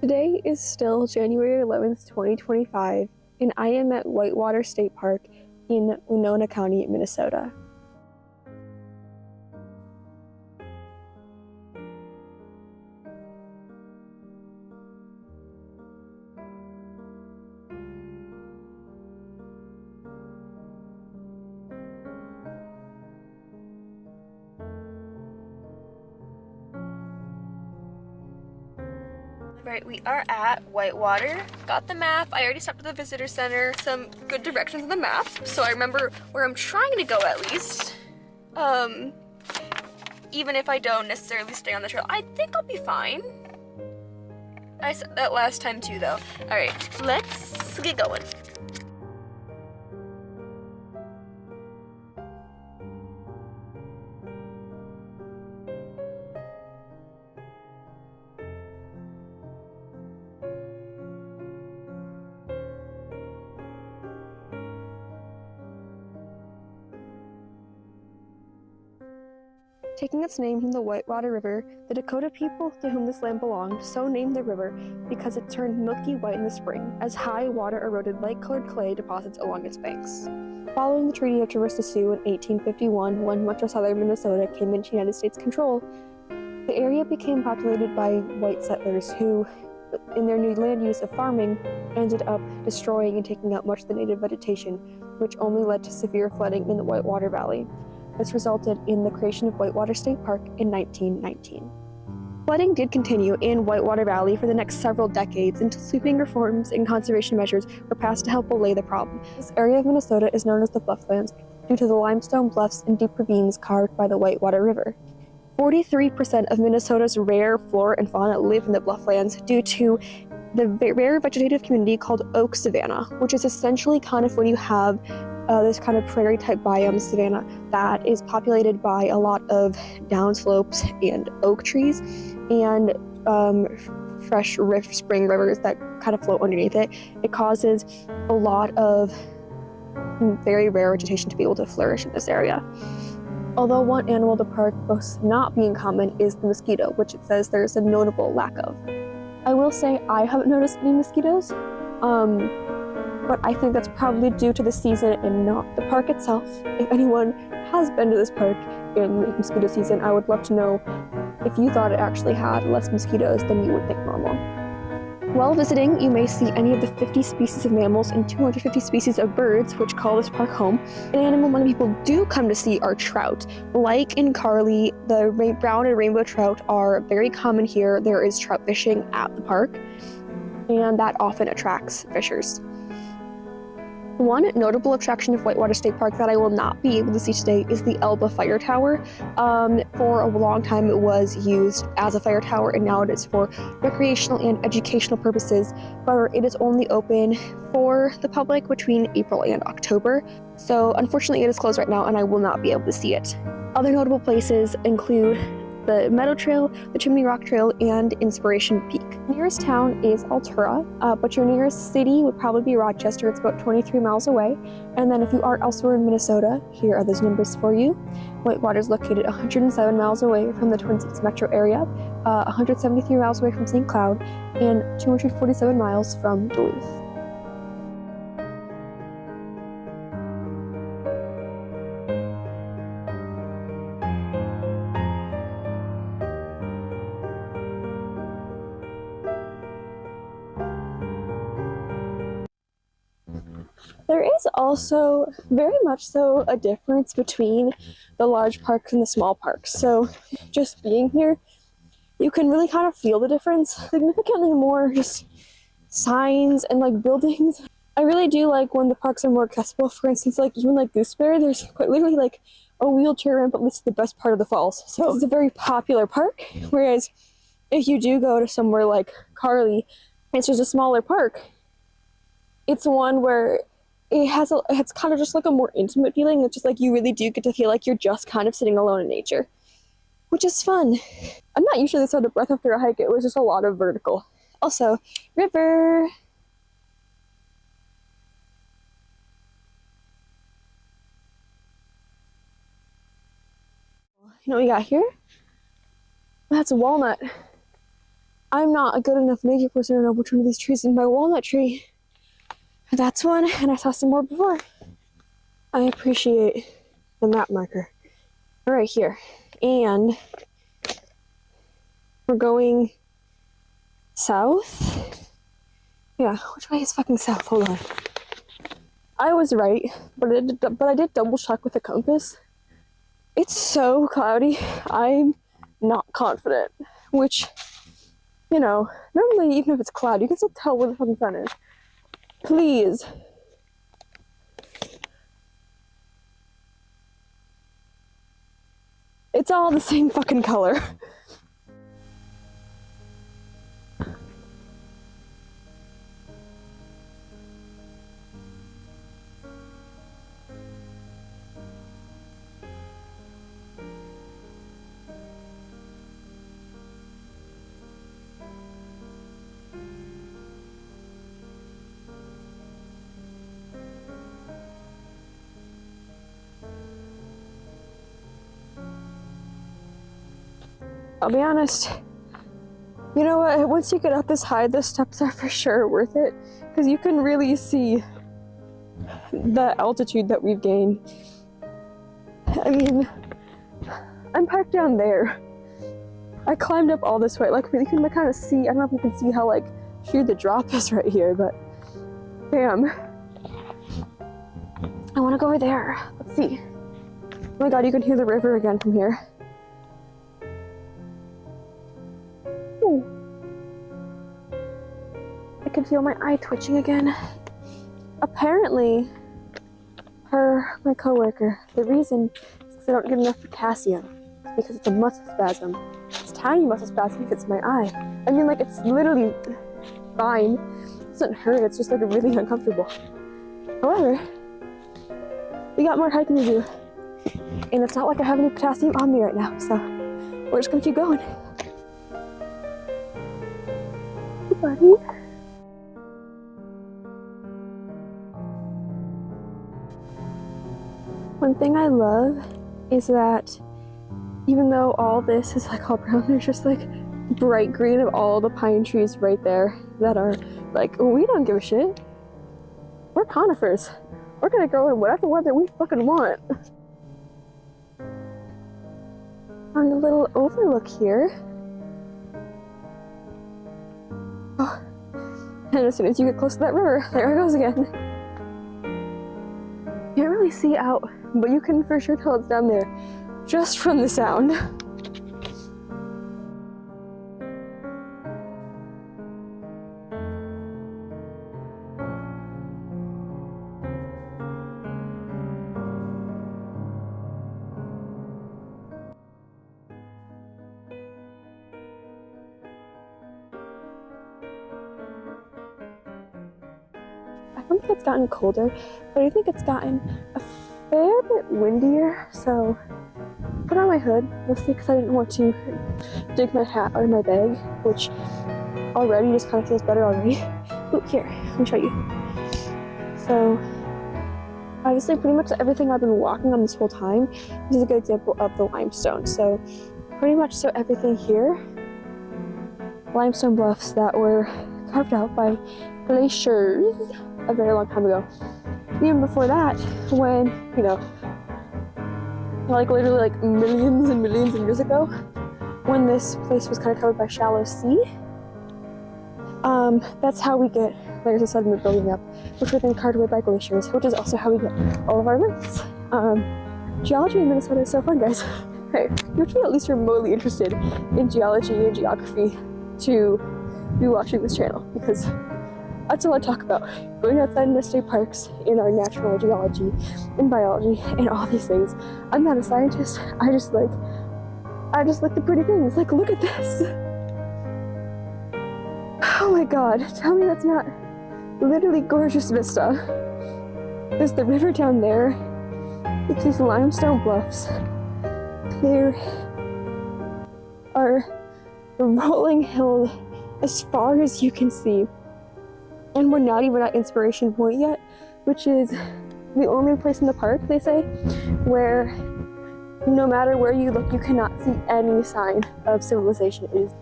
Today is still January 11th, 2025, and I am at Whitewater State Park in Winona County, Minnesota. Right, we are at Whitewater. Got the map. I already stopped at the visitor center. Some good directions on the map, so I remember where I'm trying to go at least. Even if I don't necessarily stay on the trail, I think I'll be fine. I said that last time too, though. All right, let's get going. Taking its name from the Whitewater River, the Dakota people to whom this land belonged so named the river because it turned milky white in the spring as high water eroded light-colored clay deposits along its banks. Following the Treaty of Traverse des Sioux in 1851, when much of southern Minnesota came into United States control, the area became populated by white settlers who, in their new land use of farming, ended up destroying and taking out much of the native vegetation, which only led to severe flooding in the Whitewater Valley. This resulted in the creation of Whitewater State Park in 1919. Flooding did continue in Whitewater Valley for the next several decades until sweeping reforms and conservation measures were passed to help allay the problem. This area of Minnesota is known as the Blufflands due to the limestone bluffs and deep ravines carved by the Whitewater River. 43% of Minnesota's rare flora and fauna live in the Blufflands due to the rare vegetative community called oak savanna, which is essentially kind of when you have this kind of prairie-type biome savanna that is populated by a lot of downslopes and oak trees and fresh spring rivers that kind of flow underneath it. It causes a lot of very rare vegetation to be able to flourish in this area. Although one animal the park boasts not being common is the mosquito, which it says there's a notable lack of. I will say I haven't noticed any mosquitoes, but I think that's probably due to the season and not the park itself. If anyone has been to this park in the mosquito season, I would love to know if you thought it actually had less mosquitoes than you would think normal. While visiting, you may see any of the 50 species of mammals and 250 species of birds, which call this park home. An animal many people do come to see are trout. Like in Carly, the brown and rainbow trout are very common here. There is trout fishing at the park, and that often attracts fishers. One notable attraction of Whitewater State Park that I will not be able to see today is the Elba Fire Tower. For a long time it was used as a fire tower, and now it is for recreational and educational purposes. However, it is only open for the public between April and October. So unfortunately it is closed right now and I will not be able to see it. Other notable places include the Meadow Trail, the Chimney Rock Trail, and Inspiration Peak. The nearest town is Altura, but your nearest city would probably be Rochester. It's about 23 miles away. And then if you are elsewhere in Minnesota, here are those numbers for you. Whitewater is located 107 miles away from the Twin Cities metro area, 173 miles away from St. Cloud, and 247 miles from Duluth. There is also very much so a difference between the large parks and the small parks. So just being here, you can really kind of feel the difference. Significantly more just signs and like buildings. I really do like when the parks are more accessible. For instance, like even like Gooseberry, there's quite literally like a wheelchair ramp, but this is the best part of the falls. So it's a very popular park. Whereas if you do go to somewhere like Carly, it's just a smaller park. It's one where it's kind of just like a more intimate feeling. It's just like you really do get to feel like you're just kind of sitting alone in nature, which is fun. I'm not usually this out of breath after a hike. It was just a lot of vertical. Also, river. You know what we got here? That's a walnut. I'm not a good enough nature person to know which one of these trees is my walnut tree. That's one, and I saw some more before. I appreciate the map marker right here. And we're going south. Yeah, which way is fucking south? Hold on. I was right, but I did double check with the compass. It's so cloudy. I'm not confident, which, you know, normally even if it's cloudy, you can still tell where the fucking sun is. Please. It's all the same fucking color. I'll be honest, you know what, once you get up this high, the steps are for sure worth it, because you can really see the altitude that we've gained. I mean, I'm parked down there. I climbed up all this way, like you can kind of see, I don't know if you can see how like sheer the drop is right here, but damn. I want to go over there. Let's see. Oh my god, you can hear the river again from here. Ooh. I can feel my eye twitching again. Apparently, my coworker, the reason is because I don't get enough potassium. It's because it's a muscle spasm. It's tiny muscle spasm hits my eye. I mean, like, it's literally fine. It doesn't hurt, it's just like really uncomfortable. However, we got more hiking to do. And it's not like I have any potassium on me right now, so we're just gonna keep going. Hey, buddy. One thing I love is that even though all this is like all brown, there's just like bright green of all the pine trees right there that are like, we don't give a shit. We're conifers. We're gonna grow in whatever weather we fucking want. On the little overlook here. Oh. And as soon as you get close to that river, there it goes again. You can't really see out, but you can for sure tell it's down there just from the sound. I don't think it's gotten colder, but I think it's gotten a fair bit windier, so I put on my hood, mostly because I didn't want to dig my hat out of my bag, which already just kind of feels better already. Ooh, here, let me show you. So, obviously pretty much everything I've been walking on this whole time, this is a good example of the limestone. So, pretty much so everything here, limestone bluffs that were carved out by glaciers a very long time ago. Even before that, when, you know, like literally like millions and millions of years ago, when this place was kind of covered by shallow sea, that's how we get layers of sediment building up, which were then carved away by glaciers, which is also how we get all of our lakes. Geology in Minnesota is so fun, guys. Hey, you have to be at least remotely interested in geology and geography to be watching this channel, because that's all I talk about. Going outside into state parks, in our natural geology, in biology, and all these things. I'm not a scientist. I just like the pretty things. Like, look at this. Oh my god, tell me that's not literally gorgeous vista. There's the river down there. It's these limestone bluffs. There are the rolling hill as far as you can see. And we're not even at Inspiration Point yet, which is the only place in the park, they say, where no matter where you look, you cannot see any sign of civilization. It is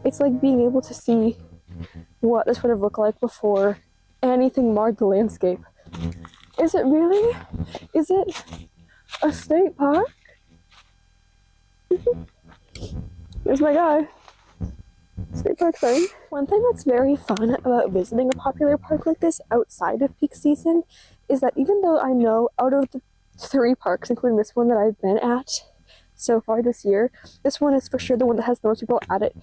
It's like being able to see what this would have looked like before anything marred the landscape. Is it really? Is it a state park? There's my guy. State park thing. One thing that's very fun about visiting a popular park like this outside of peak season is that even though I know out of the 3 parks, including this one that I've been at so far this year, this one is for sure the one that has the most people at it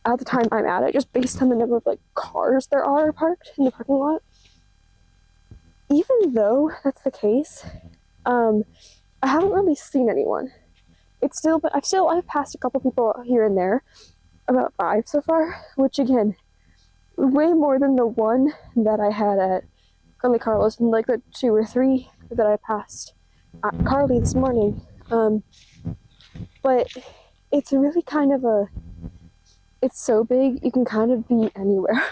at the time I'm at it, just based on the number of like cars there are parked in the parking lot. Even though that's the case, I haven't really seen anyone. But I've passed a couple people here and there, about 5 so far, which again, way more than the one that I had at Carly Carlos and like the 2 or 3 that I passed at Carly this morning. But it's really kind of it's so big, you can kind of be anywhere.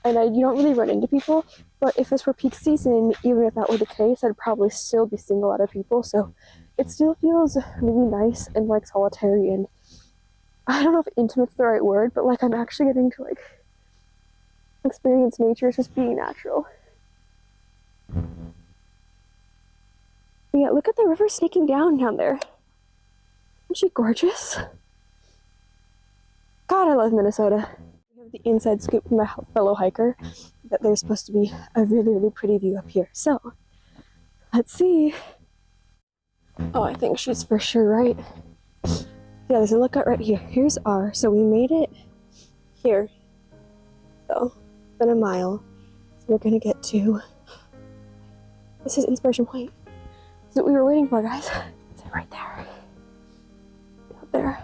And you don't really run into people, but if this were peak season, even if that were the case, I'd probably still be seeing a lot of people, so it still feels really nice and like solitary, and I don't know if intimate's the right word, but like I'm actually getting to like experience nature as just being natural. But yeah, look at the river sneaking down there. Isn't she gorgeous? God, I love Minnesota. We have the inside scoop from my fellow hiker that there's supposed to be a really, really pretty view up here. So, let's see. Oh, I think she's for sure right. Yeah, there's a lookout right here. Here's R. So we made it here. So, in a mile. So we're gonna get to... This is Inspiration Point. This is what we were waiting for, guys. It's right there. Out there.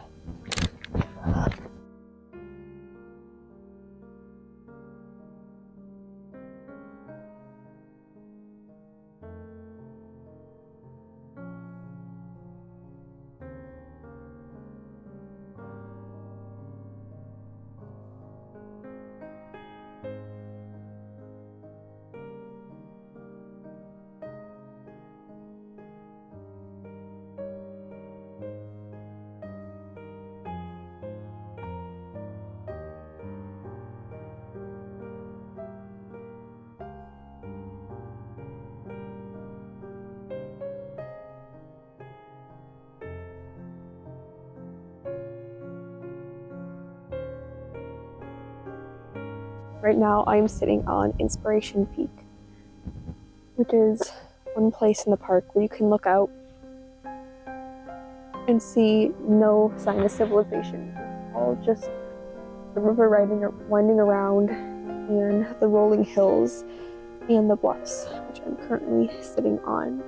Right now, I'm sitting on Inspiration Peak, which is one place in the park where you can look out and see no sign of civilization. It's all just the river winding around and the rolling hills and the bluffs, which I'm currently sitting on.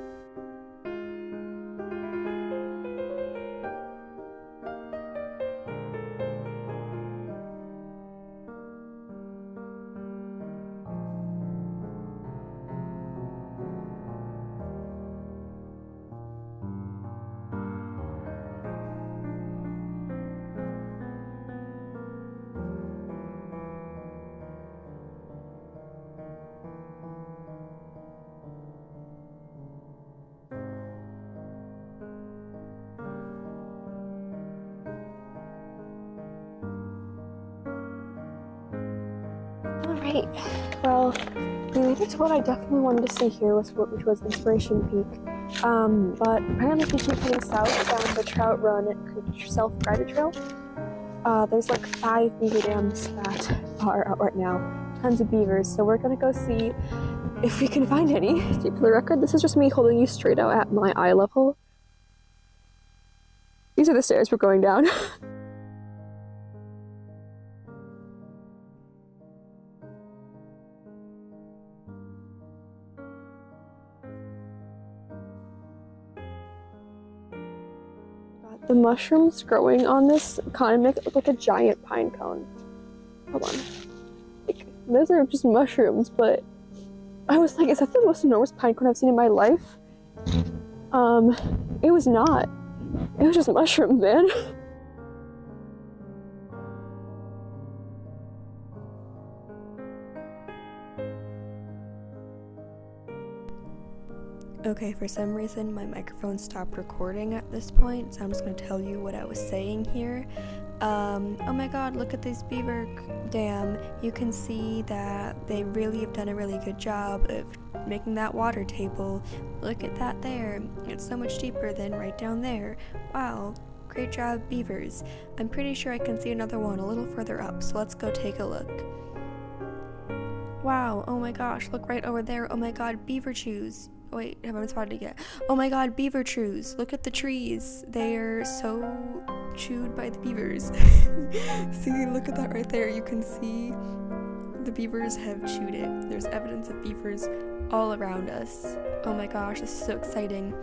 Alright, well, we made it to what I definitely wanted to see here, which was Inspiration Peak. But apparently if you keep heading south down the Trout Run self-guided trail, there's like 5 beaver dams that are out right now. Tons of beavers, so we're gonna go see if we can find any. For the record, this is just me holding you straight out at my eye level. These are the stairs we're going down. The mushrooms growing on this kind of make it look like a giant pine cone. Hold on. Like, those are just mushrooms, but I was like, is that the most enormous pine cone I've seen in my life? It was not. It was just mushrooms, man. Okay, for some reason my microphone stopped recording at this point, so I'm just going to tell you what I was saying here. Oh my god, look at this beaver dam. You can see that they really have done a really good job of making that water table. Look at that there. It's so much deeper than right down there. Wow, great job, beavers. I'm pretty sure I can see another one a little further up, so let's go take a look. Wow, oh my gosh, look right over there. Oh my god, beaver chews. Wait, haven't spotted it yet. Oh my god, beaver chews. Look at the trees. They are so chewed by the beavers. See, look at that right there. You can see the beavers have chewed it. There's evidence of beavers all around us. Oh my gosh, this is so exciting.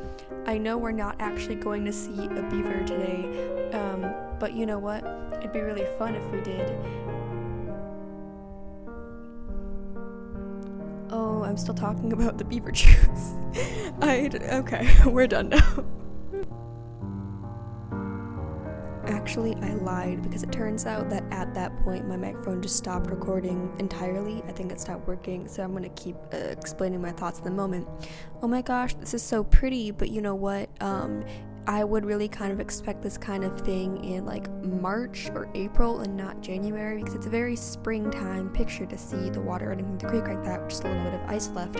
I know we're not actually going to see a beaver today, but you know what? It'd be really fun if we did. Oh, I'm still talking about the beaver chews. Okay, we're done now. Actually, I lied because it turns out that at that point my microphone just stopped recording entirely. I think it stopped working, so I'm gonna keep explaining my thoughts in the moment. Oh my gosh, this is so pretty, but you know what? I would really kind of expect this kind of thing in like March or April and not January, because it's a very springtime picture to see the water running from the creek like that with just a little bit of ice left.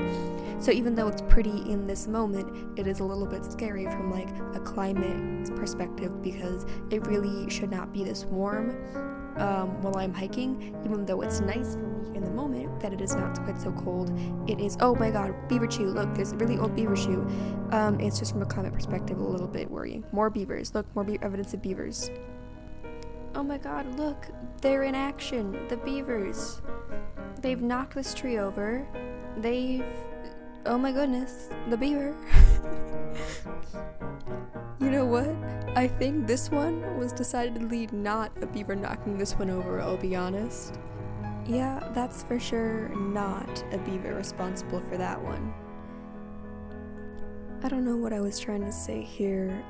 So even though it's pretty in this moment, it is a little bit scary from like a climate perspective, because it really should not be this warm while I'm hiking, even though it's nice for me in the moment that it is not quite so cold. It is, oh my god, beaver chew. Look, there's a really old beaver chew. It's just from a climate perspective a little bit worrying. More beavers. Look, more evidence of beavers. Oh my god, look, they're in action. The beavers. They've knocked this tree over. Oh my goodness, the beaver. You know what? I think this one was decidedly not a beaver knocking this one over, I'll be honest. Yeah, that's for sure not a beaver responsible for that one. I don't know what I was trying to say here.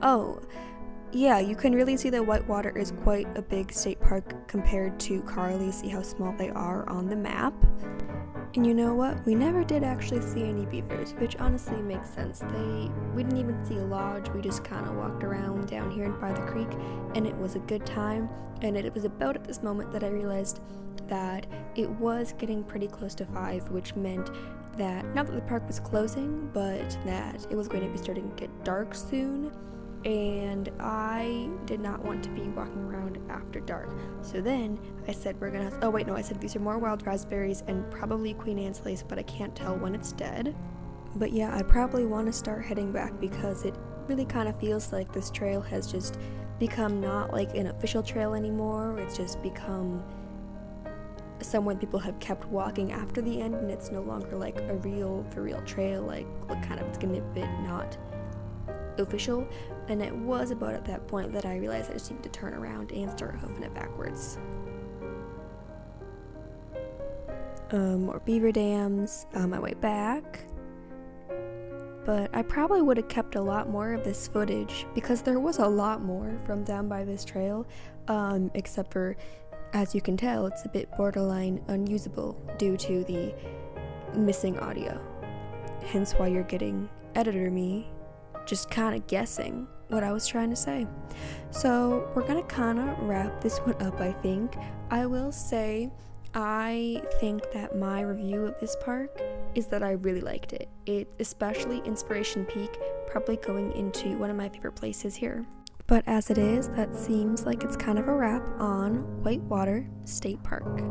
Oh, yeah, you can really see that Whitewater is quite a big state park compared to Carly. See how small they are on the map. And you know what? We never did actually see any beavers, which honestly makes sense. We didn't even see a lodge. We just kind of walked around down here by the creek, and it was a good time. And it was about at this moment that I realized that it was getting pretty close to 5, which meant that not that the park was closing, but that it was going to be starting to get dark soon. And I did not want to be walking around after dark. So then I said I said these are more wild raspberries and probably Queen Anne's lace, but I can't tell when it's dead. But yeah, I probably want to start heading back because it really kind of feels like this trail has just become not like an official trail anymore. It's just become somewhere people have kept walking after the end, and it's no longer like a real trail, like kind of it's getting a bit not official. And it was about at that point that I realized I just needed to turn around and start hoofing it backwards. More beaver dams on my way back. But I probably would have kept a lot more of this footage because there was a lot more from down by this trail, except for, as you can tell, it's a bit borderline unusable due to the missing audio. Hence why you're getting editor me just kind of guessing what I was trying to say. So we're gonna kind of wrap this one up, I think. I will say I think that my review of this park is that I really liked it. Especially Inspiration Peak, probably going into one of my favorite places here. But as it is, that seems like it's kind of a wrap on Whitewater State Park.